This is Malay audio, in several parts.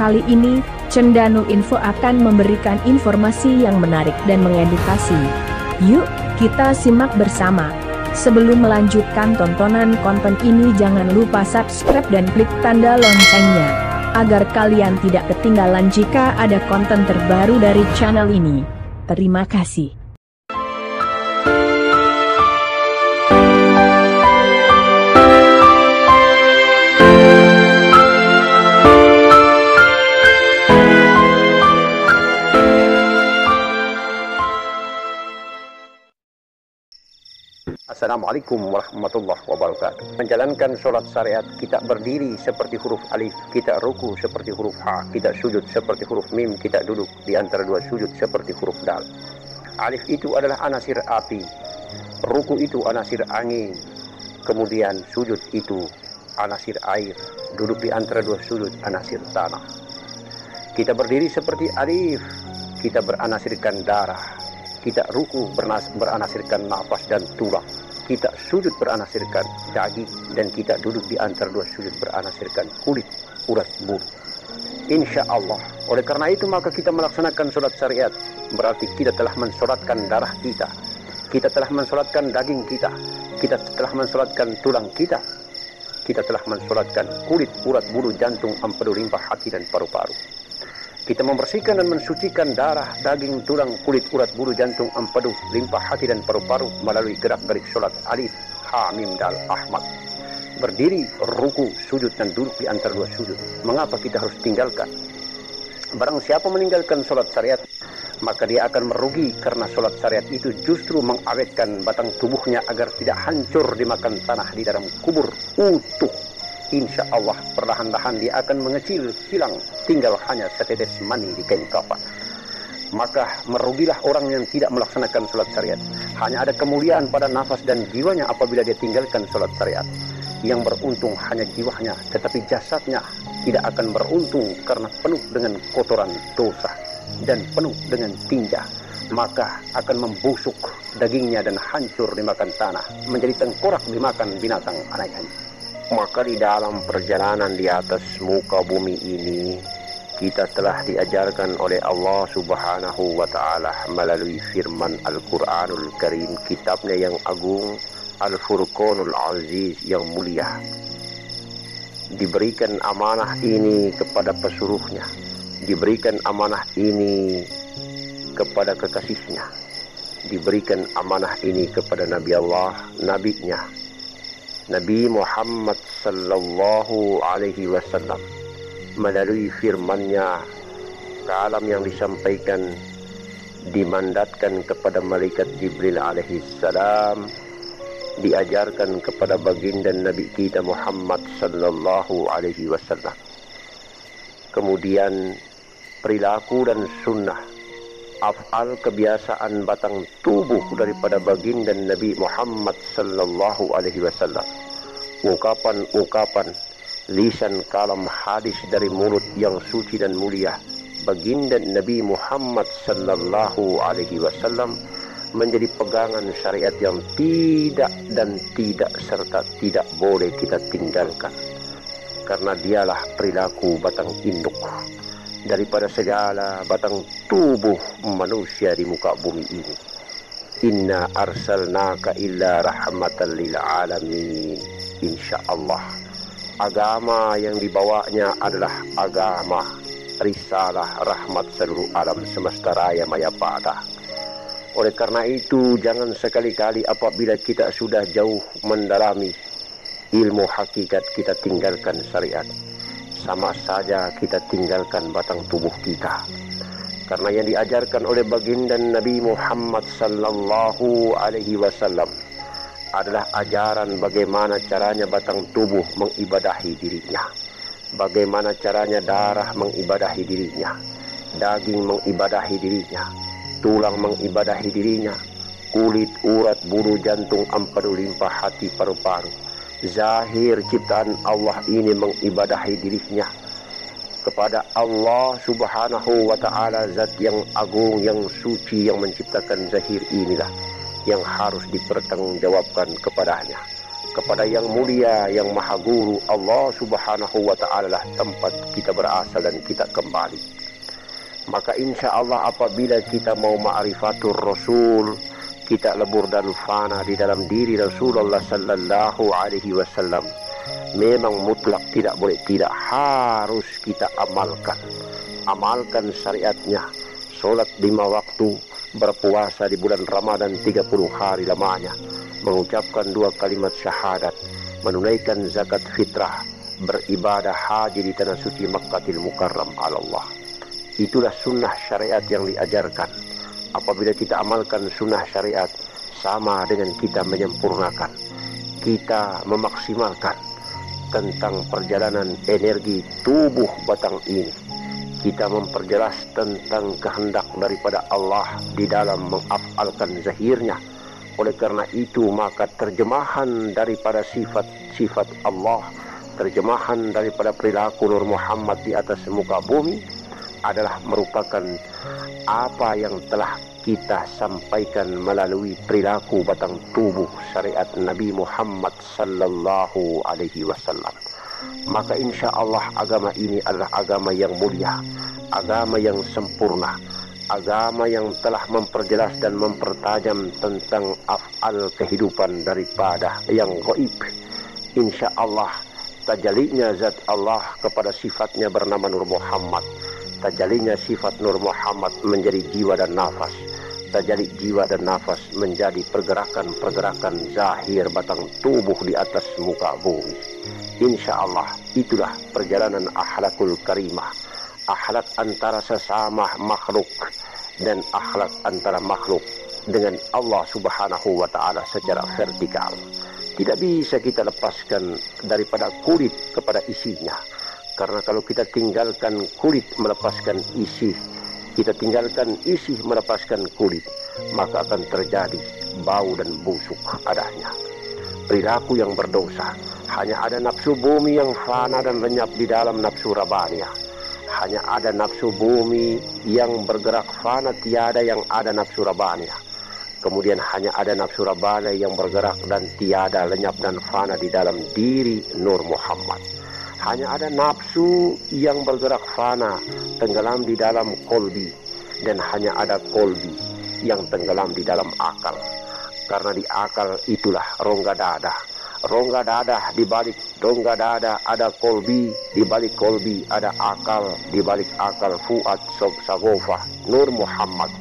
Kali ini, Cendanu Info akan memberikan informasi yang menarik dan mengedukasi. Yuk, kita simak bersama. Sebelum melanjutkan tontonan konten ini, jangan lupa subscribe dan klik tanda loncengnya, agar kalian tidak ketinggalan jika ada konten terbaru dari channel ini. Terima kasih. Assalamualaikum warahmatullahi wabarakatuh. Menjalankan sholat syariat, kita berdiri seperti huruf alif, kita ruku seperti huruf ha, kita sujud seperti huruf mim, kita duduk di antara dua sujud seperti huruf dal. Alif itu adalah anasir api, ruku itu anasir angin, kemudian sujud itu anasir air, duduk di antara dua sujud anasir tanah. Kita berdiri seperti alif, kita beranasirkan darah, kita ruku beranasirkan nafas dan tulang, kita sujud beranasirkan daging, dan kita duduk di antara dua sujud beranasirkan kulit, urat bulu. Insya Allah. Oleh karena itu maka kita melaksanakan sholat syariat, berarti kita telah mensolatkan darah kita, kita telah mensolatkan daging kita telah mensolatkan tulang kita telah mensolatkan kulit, urat bulu, jantung, empedu, limpa, hati, dan paru-paru. Kita membersihkan dan mensucikan darah, daging, tulang, kulit, urat, bulu, jantung, empedu, limpa, hati, dan paru-paru melalui gerak-gerik sholat alif, ha, mim, dal, ahmad. Berdiri, ruku, sujud, dan duduk di antara dua sujud. Mengapa kita harus tinggalkan? Barang siapa meninggalkan sholat syariat, maka dia akan merugi, karena sholat syariat itu justru mengawetkan batang tubuhnya agar tidak hancur dimakan tanah di dalam kubur utuh. Insya Allah perlahan-lahan dia akan mengecil, hilang, tinggal hanya setetes mani di kain kafan. Maka merugilah orang yang tidak melaksanakan sholat syariat. Hanya ada kemuliaan pada nafas dan jiwanya apabila dia tinggalkan sholat syariat. Yang beruntung hanya jiwanya, tetapi jasadnya tidak akan beruntung karena penuh dengan kotoran dosa dan penuh dengan tinja. Maka akan membusuk dagingnya dan hancur dimakan tanah, menjadi tengkorak dimakan binatang anehnya. Maka di dalam perjalanan di atas muka bumi ini, kita telah diajarkan oleh Allah Subhanahu wa Ta'ala melalui firman Al-Quranul Karim, kitabnya yang agung, Al-Furqanul Aziz yang mulia. Diberikan amanah ini kepada pesuruhnya, diberikan amanah ini kepada kekasihnya, diberikan amanah ini kepada Nabi Allah, nabinya, Nabi Muhammad sallallahu alaihi wasallam, melalui firman-Nya, kalam yang disampaikan dimandatkan kepada malaikat Jibril alaihi salam, diajarkan kepada baginda Nabi kita Muhammad sallallahu alaihi wasallam. Kemudian perilaku dan sunnah, af'al, kebiasaan batang tubuh daripada baginda Nabi Muhammad sallallahu alaihi wasallam. Ungkapan-ungkapan, lisan, kalam, hadis dari mulut yang suci dan mulia baginda Nabi Muhammad sallallahu alaihi wasallam menjadi pegangan syariat yang tidak dan tidak serta tidak boleh kita tinggalkan. Karena dialah perilaku batang induk daripada segala batang tubuh manusia di muka bumi ini. Inna arsalnaka illa rahmatan lil alamin. Insyaallah agama yang dibawanya adalah agama risalah rahmat seluruh alam semesta raya maya pada. Oleh karena itu jangan sekali-kali apabila kita sudah jauh mendalami ilmu hakikat kita tinggalkan syariat. Sama saja kita tinggalkan batang tubuh kita. Karena yang diajarkan oleh baginda Nabi Muhammad sallallahu alaihi wasallam adalah ajaran bagaimana caranya batang tubuh mengibadahi dirinya, bagaimana caranya darah mengibadahi dirinya, daging mengibadahi dirinya, tulang mengibadahi dirinya, kulit, urat, bulu, jantung, empedu, limpa, hati, paru-paru. Zahir ciptaan Allah ini mengibadahi dirinya kepada Allah Subhanahu wa Ta'ala, zat yang agung, yang suci, yang menciptakan zahir inilah yang harus dipertanggungjawabkan kepadanya. kepada yang mulia, yang maha guru, Allah subhanahu wa ta'ala lah tempat kita berasal dan kita kembali. Maka insya Allah apabila kita mau ma'rifatur Rasul, kita lebur dan fana di dalam diri Rasulullah sallallahu alaihi wasallam, memang mutlak tidak boleh tidak, harus kita amalkan syariatnya. Solat 5 waktu, berpuasa di bulan Ramadan 30 hari lamanya, mengucapkan 2 kalimat syahadat, menunaikan zakat fitrah, beribadah haji di tanah suci Makkahil Mukarram ala Allah. Itulah sunnah syariat yang diajarkan. Apabila kita amalkan sunnah syariat, sama dengan kita menyempurnakan, kita memaksimalkan tentang perjalanan energi tubuh batang ini. Kita memperjelas tentang kehendak daripada Allah di dalam mengafalkan zahirnya. Oleh karena itu, maka terjemahan daripada sifat-sifat Allah, terjemahan daripada perilaku Nur Muhammad di atas muka bumi adalah merupakan apa yang telah kita sampaikan melalui perilaku batang tubuh syariat Nabi Muhammad sallallahu alaihi wasallam. Maka insya Allah agama ini adalah agama yang mulia, agama yang sempurna, agama yang telah memperjelas dan mempertajam tentang af'al kehidupan daripada yang gaib. Insya Allah tajalinya zat Allah kepada sifatnya bernama Nur Muhammad, tajalinya sifat Nur Muhammad menjadi jiwa dan nafas, tajali jiwa dan nafas menjadi pergerakan-pergerakan zahir batang tubuh di atas muka bumi. Insya Allah itulah perjalanan akhlakul karimah, akhlak antara sesama makhluk dan akhlak antara makhluk dengan Allah subhanahu wa ta'ala secara vertikal. Tidak bisa kita lepaskan daripada kulit kepada isinya. Karena kalau kita tinggalkan kulit melepaskan isi, kita tinggalkan isi melepaskan kulit, maka akan terjadi bau dan busuk adanya. Perilaku yang berdosa, hanya ada nafsu bumi yang fana dan lenyap di dalam nafsu rabaniyah. Hanya ada nafsu bumi yang bergerak fana, tiada yang ada nafsu rabaniyah. Kemudian hanya ada nafsu rabaniyah yang bergerak dan tiada lenyap dan fana di dalam diri Nur Muhammad. Hanya ada nafsu yang bergerak fana, tenggelam di dalam kolbi, dan hanya ada kolbi yang tenggelam di dalam akal. Karena di akal itulah rongga dada. Rongga dada, di balik rongga dada ada kolbi, di balik kolbi ada akal, di balik akal fuad sagofa Nur Muhammad,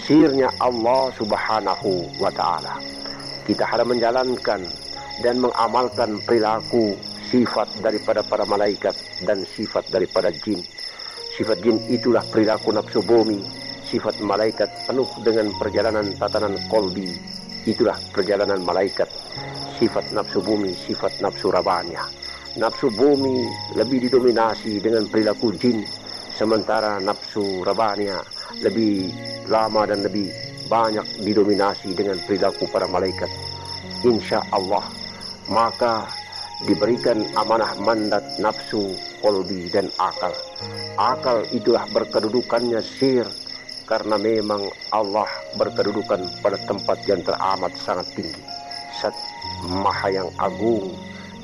sirnya Allah subhanahu wa ta'ala. Kita harus menjalankan dan mengamalkan perilaku sifat daripada para malaikat dan sifat daripada jin. Sifat jin itulah perilaku nafsu bumi, sifat malaikat penuh dengan perjalanan tatanan kolbi, itulah perjalanan malaikat. Sifat nafsu bumi, sifat nafsu rabaniyah. Nafsu bumi lebih didominasi dengan perilaku jin, sementara nafsu rabaniyah lebih lama dan lebih banyak didominasi dengan perilaku para malaikat. Insya Allah, maka diberikan amanah mandat nafsu, kolbi dan akal. Akal itulah berkedudukannya sir, karena memang Allah berkedudukan pada tempat yang teramat sangat tinggi. Zat Maha yang agung,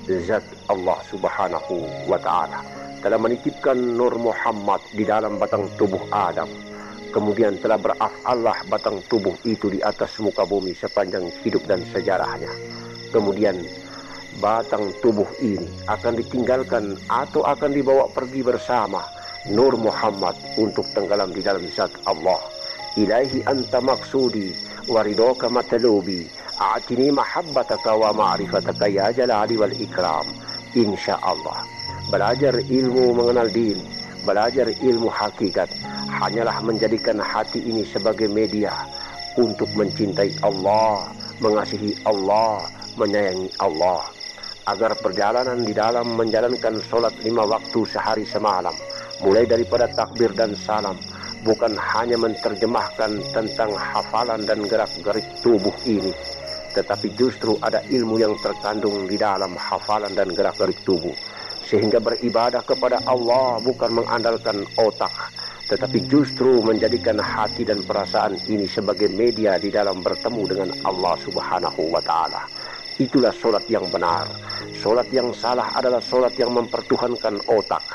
zat Allah subhanahu wa ta'ala telah menitipkan Nur Muhammad di dalam batang tubuh Adam. Kemudian telah beraf'allah batang tubuh itu di atas muka bumi sepanjang hidup dan sejarahnya. Kemudian batang tubuh ini akan ditinggalkan atau akan dibawa pergi bersama Nur Muhammad untuk tenggelam di dalam zat Allah. Ilahi anta maksudi waridoka matalubi, a'tini mahabbataka wa ma'rifataka ya jalali wal ikram. Insya Allah belajar ilmu mengenal din, belajar ilmu hakikat, hanyalah menjadikan hati ini sebagai media untuk mencintai Allah, mengasihi Allah, menyayangi Allah. Agar perjalanan di dalam menjalankan sholat 5 waktu sehari semalam, mulai daripada takbir dan salam, bukan hanya menerjemahkan tentang hafalan dan gerak-gerik tubuh ini, tetapi justru ada ilmu yang terkandung di dalam hafalan dan gerak-gerik tubuh. Sehingga beribadah kepada Allah bukan mengandalkan otak, tetapi justru menjadikan hati dan perasaan ini sebagai media di dalam bertemu dengan Allah subhanahu wa ta'ala. Itulah solat yang benar. Solat yang salah adalah solat yang mempertuhankan otak,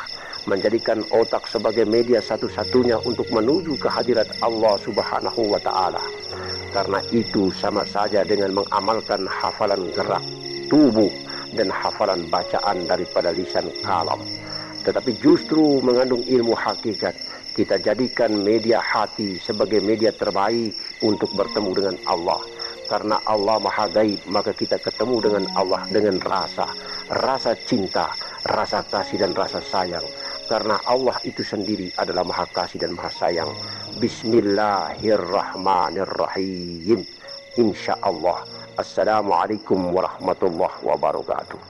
menjadikan otak sebagai media satu-satunya untuk menuju kehadirat Allah Subhanahu wa Ta'ala. Karena itu sama saja dengan mengamalkan hafalan gerak tubuh dan hafalan bacaan daripada lisan kalam. Tetapi justru mengandung ilmu hakikat. Kita jadikan media hati sebagai media terbaik untuk bertemu dengan Allah. Karena Allah maha gaib, maka kita ketemu dengan Allah dengan rasa cinta, rasa kasih dan rasa sayang. Karena Allah itu sendiri adalah maha kasih dan maha sayang. Bismillahirrahmanirrahim. Insyaallah. Assalamualaikum warahmatullahi wabarakatuh.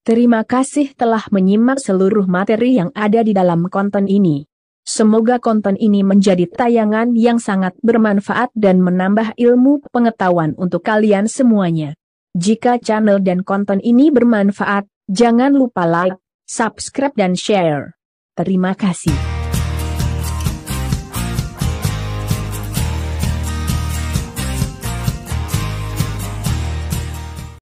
Terima kasih telah menyimak seluruh materi yang ada di dalam konten ini. Semoga konten ini menjadi tayangan yang sangat bermanfaat dan menambah ilmu pengetahuan untuk kalian semuanya. Jika channel dan konten ini bermanfaat, jangan lupa like, subscribe dan share. Terima kasih.